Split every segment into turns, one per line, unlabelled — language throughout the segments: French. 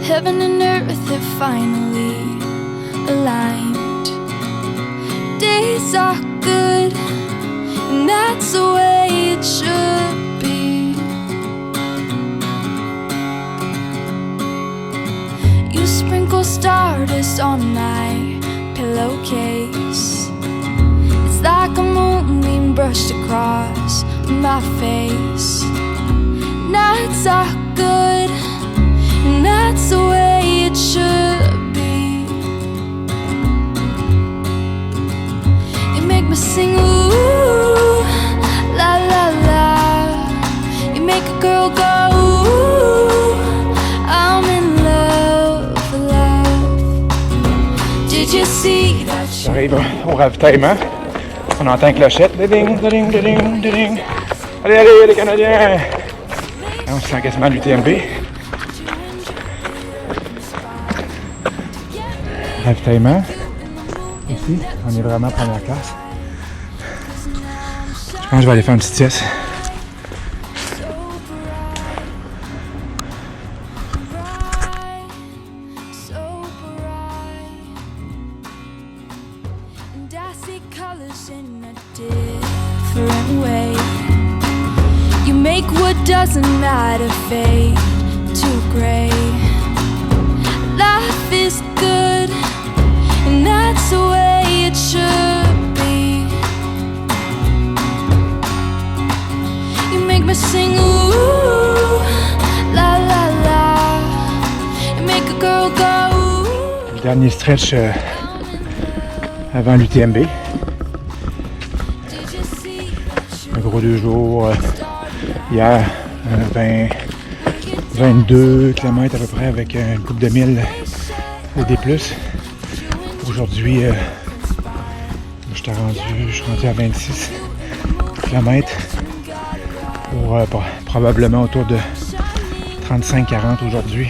Heaven and earth have finally aligned. Days are good, and that's the way it should be. You sprinkle stardust on my pillowcase. It's like a moonbeam brushed across my face. Nights are good, and that's the way it should be. You make me sing ooh, la la la. You make a girl go ooh, I'm in love, love. Did you see that?
J'arrive au ravitaillement. On entend clochette. Ding, ding, ding, ding. Allez, allez, les Canadiens! On se sent quasiment l'UTMB. Ravitaillement. Ici, on est vraiment première classe. Je pense que je vais aller faire une petite sieste.
You make what doesn't matter fade to gray. Life is good, and that's the way it should be. You make me sing ooh, la la la. You make a girl go ooh.
Le dernier stretch avant l'UTMB. Un gros 2 jours. Hier, 22 km à peu près avec une couple de milles de D+. Aujourd'hui, je suis rendu à 26 km pour probablement autour de 35-40 aujourd'hui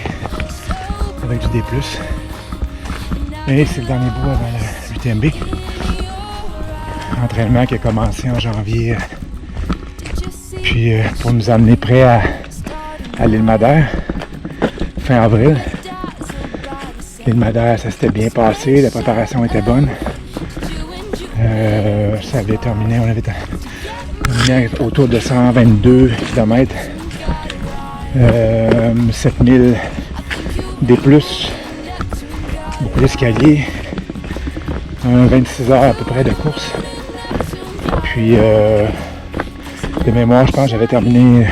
avec du D+. Et c'est le dernier bout avant l'UTMB. Entraînement qui a commencé en janvier. Puis pour nous amener prêts à l'île Madère, fin avril. L'île Madère, ça s'était bien passé, la préparation était bonne. Ça avait terminé, on avait terminé autour de 122 km. 7000 D+, beaucoup d'escaliers, 26 heures à peu près de course. Puis de mémoire, je pense que j'avais terminé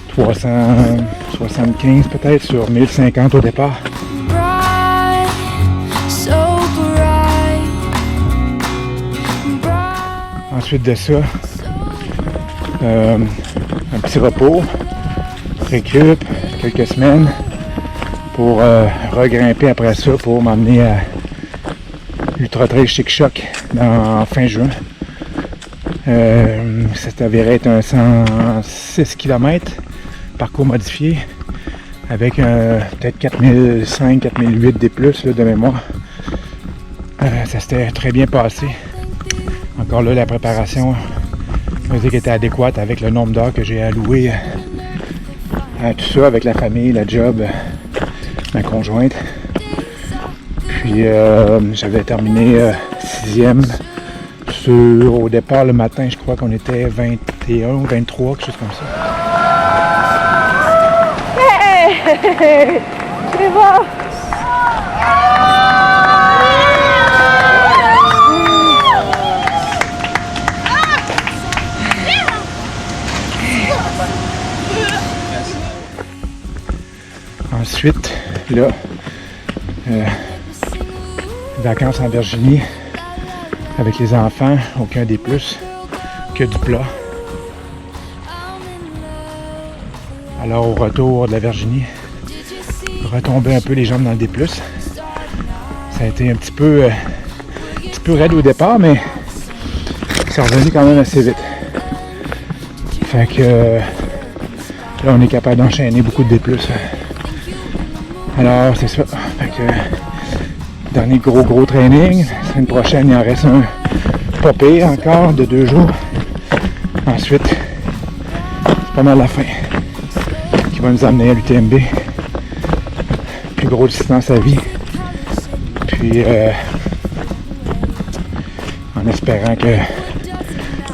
375 peut-être sur 1050 au départ. Ensuite de ça, un petit repos, récup, quelques semaines pour regrimper après ça pour m'emmener à l'Ultra Trail Chic-Choc en fin juin. Ça s'avérait être un 106 km, parcours modifié, avec peut-être 4005, 4008 D+, là, de mémoire. Ça s'était très bien passé. Encore là, la préparation, je veux dire, était adéquate avec le nombre d'heures que j'ai alloué à tout ça, avec la famille, la job, ma conjointe. Puis j'avais terminé 6e. Au départ, le matin, je crois qu'on était 21 ou 23, quelque chose comme ça.
Hey! C'est bon!
Ensuite, là, vacances en Virginie. Avec les enfants, aucun D+, que du plat. Alors au retour de la Virginie, retomber un peu les jambes dans le D+. Ça a été un petit peu raide au départ, mais c'est revenu quand même assez vite. Fait que là on est capable d'enchaîner beaucoup de D+. Alors c'est ça. Fait que dernier gros training. La semaine prochaine, il en reste un pas pire encore de 2 jours. Ensuite, c'est pas mal la fin qui va nous amener à l'UTMB. plus grosse distance à vie. Puis en espérant que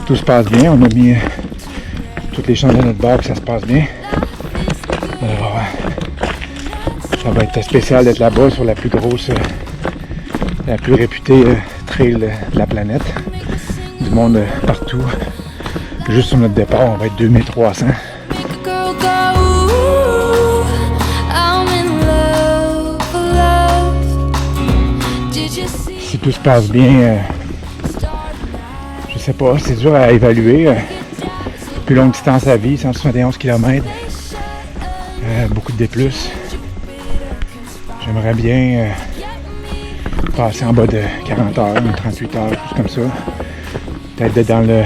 tout se passe bien, on a mis toutes les chances de notre bord que ça se passe bien. Alors ça va être spécial d'être là-bas sur la plus grosse, la plus réputée trail de la planète. Du monde partout. Juste sur notre départ, on va être 2300. Si tout se passe bien, je sais pas, c'est dur à évaluer. Plus longue distance à vie, 171 km, beaucoup de D+. J'aimerais bien passer en bas de 40 heures, 38 heures, tout comme ça. Peut-être d'être dans le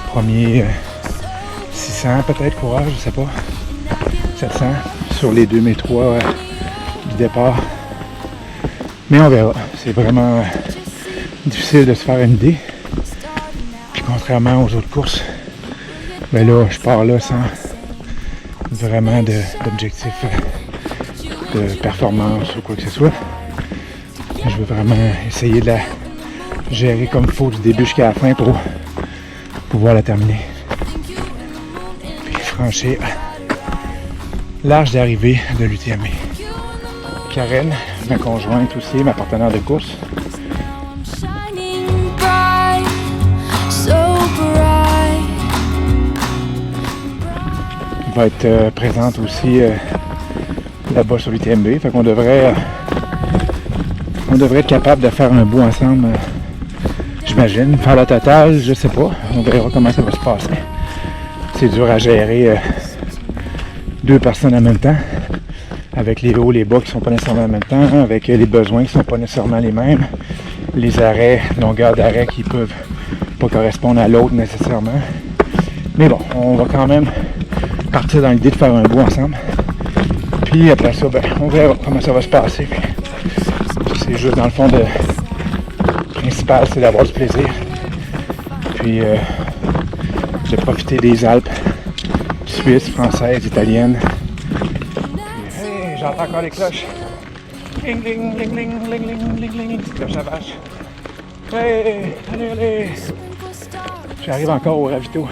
premier 600 peut-être courage, je sais pas. 700 sur les 2003 du départ. Mais on verra. C'est vraiment difficile de se faire une idée. Puis contrairement aux autres courses, ben là, je pars là sans vraiment d'objectif de performance ou quoi que ce soit. Je veux vraiment essayer de la gérer comme il faut du début jusqu'à la fin pour pouvoir la terminer. Puis franchir l'arche d'arrivée de l'UTMB. Karen, ma conjointe aussi, ma partenaire de course. Elle va être présente aussi là-bas sur l'UTMB. Fait qu'on devrait être capable de faire un bout ensemble, j'imagine. Faire la totale, je sais pas. On verra comment ça va se passer. C'est dur à gérer deux personnes en même temps, avec les hauts, les bas qui sont pas nécessairement en même temps, avec les besoins qui sont pas nécessairement les mêmes, les arrêts, longueur d'arrêt qui peuvent pas correspondre à l'autre nécessairement. Mais bon, on va quand même partir dans l'idée de faire un bout ensemble. Puis après ça, ben, on verra comment ça va se passer. C'est juste dans le fond le principal, c'est d'avoir du plaisir. Puis de profiter des Alpes suisses, françaises, italiennes. Puis, hey, j'entends encore les cloches. Ling ling ling ling ling ling ling ling. Cloche à vache. Hey, allez, allez. J'arrive encore au ravito.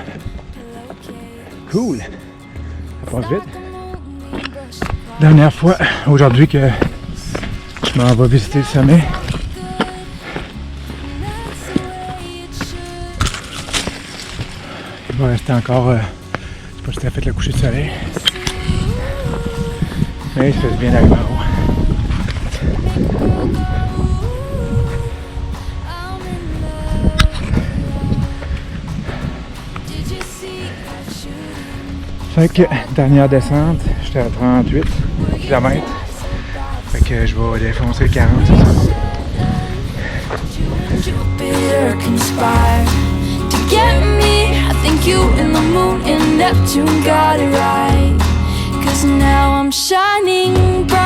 Cool. Ça passe vite. Dernière fois aujourd'hui que je m'en vais visiter le sommet. Il va rester encore, je sais pas si t'as fait le coucher de soleil. Mais il se fait bien d'arriver en haut. Fait que dernière descente, j'étais à 38 km. Fait que je vais défoncer le 40.
Jupiter conspire to get me. I think you and the moon and Neptune got it right. 'Cause now I'm shining bright.